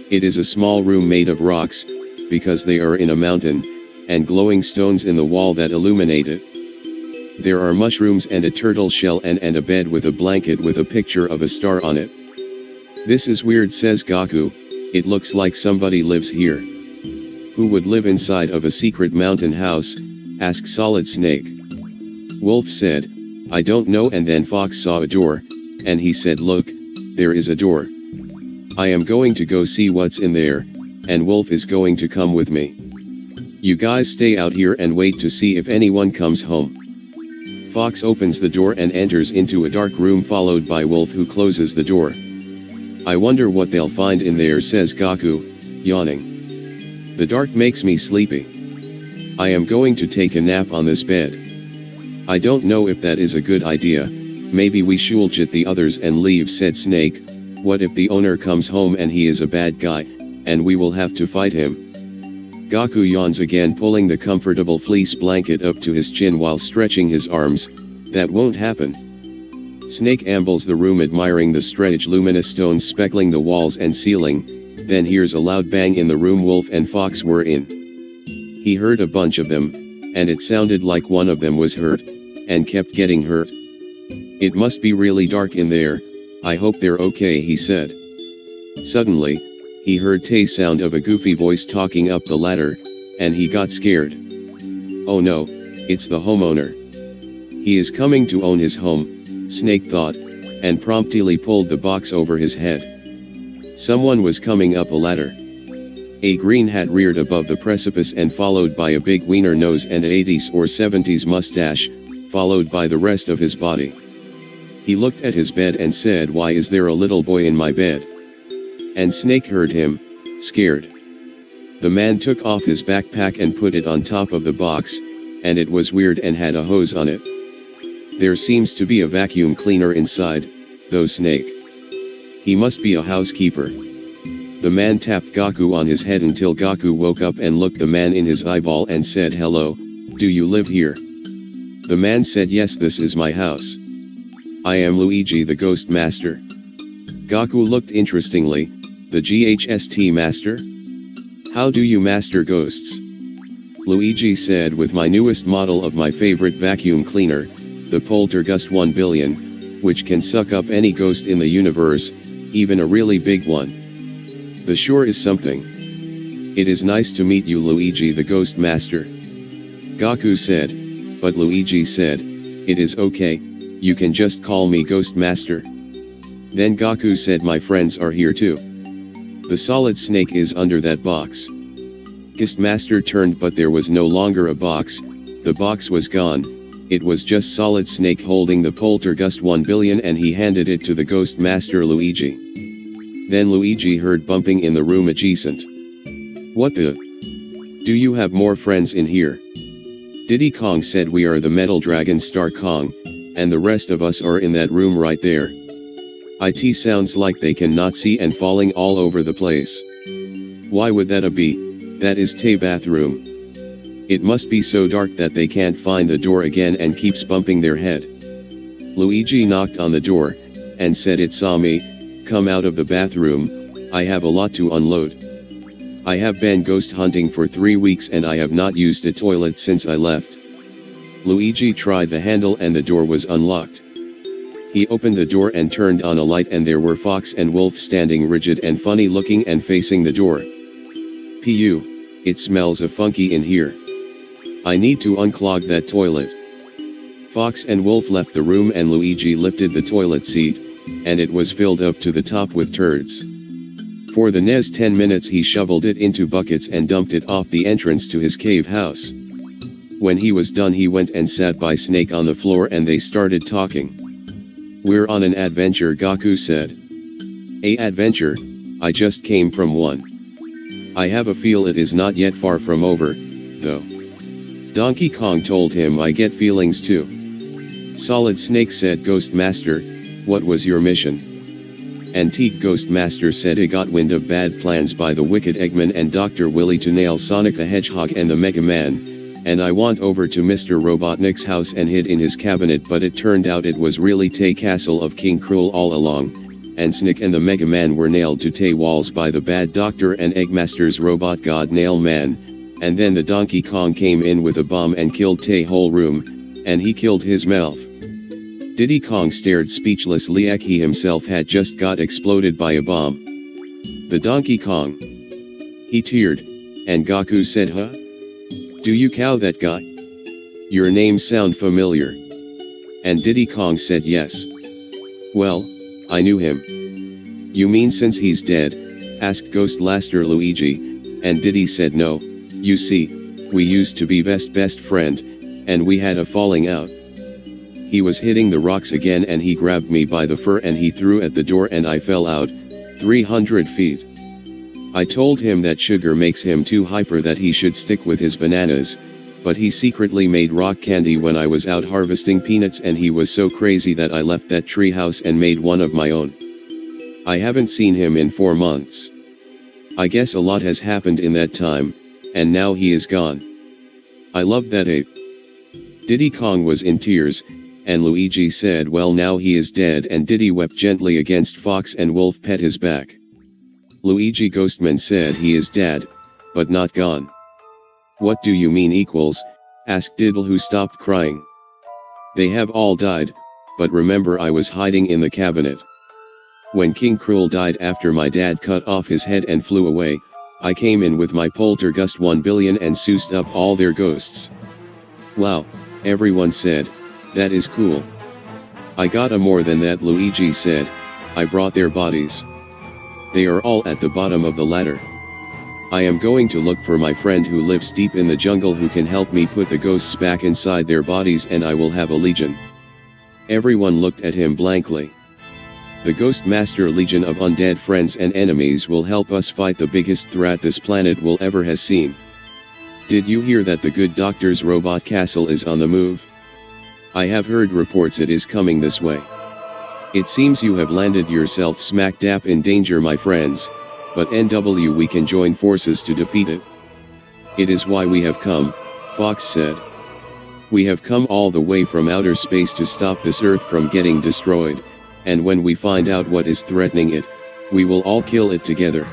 It is a small room made of rocks, because they are in a mountain, and glowing stones in the wall that illuminate it. There are mushrooms and a turtle shell and a bed with a blanket with a picture of a star on it. This is weird, says Gaku. It looks like somebody lives here. Who would live inside of a secret mountain house? Asked Solid Snake. Wolf said, I don't know, and then Fox saw a door, and he said, look, there is a door. I am going to go see what's in there, and Wolf is going to come with me. You guys stay out here and wait to see if anyone comes home. Fox opens the door and enters into a dark room, followed by Wolf, who closes the door. I wonder what they'll find in there, says Gaku, yawning. The dark makes me sleepy. I am going to take a nap on this bed. I don't know if that is a good idea. Maybe we should get the others and leave, said Snake. What if the owner comes home and he is a bad guy, and we will have to fight him? Gaku yawns again, pulling the comfortable fleece blanket up to his chin while stretching his arms. That won't happen. Snake ambles the room, admiring the strange luminous stones speckling the walls and ceiling, then hears a loud bang in the room Wolf and Fox were in. He heard a bunch of them, and it sounded like one of them was hurt, and kept getting hurt. It must be really dark in there. I hope they're okay, he said. Suddenly, he heard the sound of a goofy voice talking up the ladder, and he got scared. Oh no, it's the homeowner. He is coming to own his home, Snake thought, and promptly pulled the box over his head. Someone was coming up a ladder. A green hat reared above the precipice, and followed by a big wiener nose and an 80s or 70s mustache, followed by the rest of his body. He looked at his bed and said, why is there a little boy in my bed? And Snake heard him, scared. The man took off his backpack and put it on top of the box, and it was weird and had a hose on it. There seems to be a vacuum cleaner inside, though, Snake. He must be a housekeeper. The man tapped Gaku on his head until Gaku woke up and looked the man in his eyeball and said, hello, do you live here? The man said, yes, this is my house. I am Luigi, the Ghost Master. Gaku looked interestingly. The GHST Master? How do you master ghosts? Luigi said, with my newest model of my favorite vacuum cleaner, the Poltergust 1 billion, which can suck up any ghost in the universe, even a really big one. The sure is something. It is nice to meet you, Luigi, the Ghost Master. Gaku said, but Luigi said, it is okay, you can just call me Ghost Master. Then Gaku said, my friends are here too. The Solid Snake is under that box. Ghost Master turned, but there was no longer a box. The box was gone. It was just Solid Snake holding the Poltergust 1 billion, and he handed it to the Ghost Master Luigi. Then Luigi heard bumping in the room adjacent. What the? Do you have more friends in here? Diddy Kong said, we are the Metal Dragon Star Kong, and the rest of us are in that room right there. It sounds like they cannot see and falling all over the place. Why would that be? That is the bathroom. It must be so dark that they can't find the door again and keeps bumping their head. Luigi knocked on the door, and said, it saw me, come out of the bathroom, I have a lot to unload. I have been ghost hunting for 3 weeks and I have not used a toilet since I left. Luigi tried the handle and the door was unlocked. He opened the door and turned on a light, and there were Fox and Wolf standing rigid and funny looking and facing the door. Pu, it smells funky in here. I need to unclog that toilet. Fox and Wolf left the room and Luigi lifted the toilet seat, and it was filled up to the top with turds. For the next 10 minutes he shoveled it into buckets and dumped it off the entrance to his cave house. When he was done he went and sat by Snake on the floor and they started talking. We're on an adventure, Gaku said. A adventure? I just came from one. I have a feel it is not yet far from over, though. Donkey Kong told him, I get feelings too. Solid Snake said, Ghost Master, what was your mission? Antique Ghost Master said, I got wind of bad plans by the Wicked Eggman and Dr. Willy to nail Sonic the Hedgehog and the Mega Man, and I went over to Mr. Robotnik's house and hid in his cabinet, but it turned out it was really the castle of King Cruel all along, and Snick and the Mega Man were nailed to Tay walls by the bad doctor and Eggmaster's robot god Nail Man, and then the Donkey Kong came in with a bomb and killed Tay whole room, and he killed his MILF. Diddy Kong stared speechlessly like he himself had just got exploded by a bomb. The Donkey Kong. He teared, and Gaku said, "Huh? Do you cow that guy? Your name sound familiar." And Diddy Kong said yes. "Well, I knew him." "You mean since he's dead?" asked Ghost Blaster Luigi, and Diddy said no, "You see, we used to be best friend, and we had a falling out. He was hitting the rocks again and he grabbed me by the fur and he threw at the door and I fell out, 300 feet. I told him that sugar makes him too hyper that he should stick with his bananas, but he secretly made rock candy when I was out harvesting peanuts and he was so crazy that I left that treehouse and made one of my own. I haven't seen him in 4 months. I guess a lot has happened in that time, and now he is gone. I loved that ape." Diddy Kong was in tears, and Luigi said, "Well, now he is dead," and Diddy wept gently against Fox and Wolf pet his back. Luigi Ghostman said, "He is dead, but not gone." "What do you mean equals?" asked Diddle, who stopped crying. "They have all died, but remember I was hiding in the cabinet. When King Cruel died after my dad cut off his head and flew away, I came in with my poltergust 1 billion and soused up all their ghosts." "Wow," everyone said, "that is cool." "I got a more than that," Luigi said, "I brought their bodies. They are all at the bottom of the ladder. I am going to look for my friend who lives deep in the jungle who can help me put the ghosts back inside their bodies and I will have a legion." Everyone looked at him blankly. "The Ghost Master Legion of undead friends and enemies will help us fight the biggest threat this planet will ever has seen. Did you hear that the good doctor's robot castle is on the move? I have heard reports it is coming this way. It seems you have landed yourself smack dap in danger, my friends, but NW we can join forces to defeat it." "It is why we have come," Fox said. "We have come all the way from outer space to stop this Earth from getting destroyed, and when we find out what is threatening it, we will all kill it together."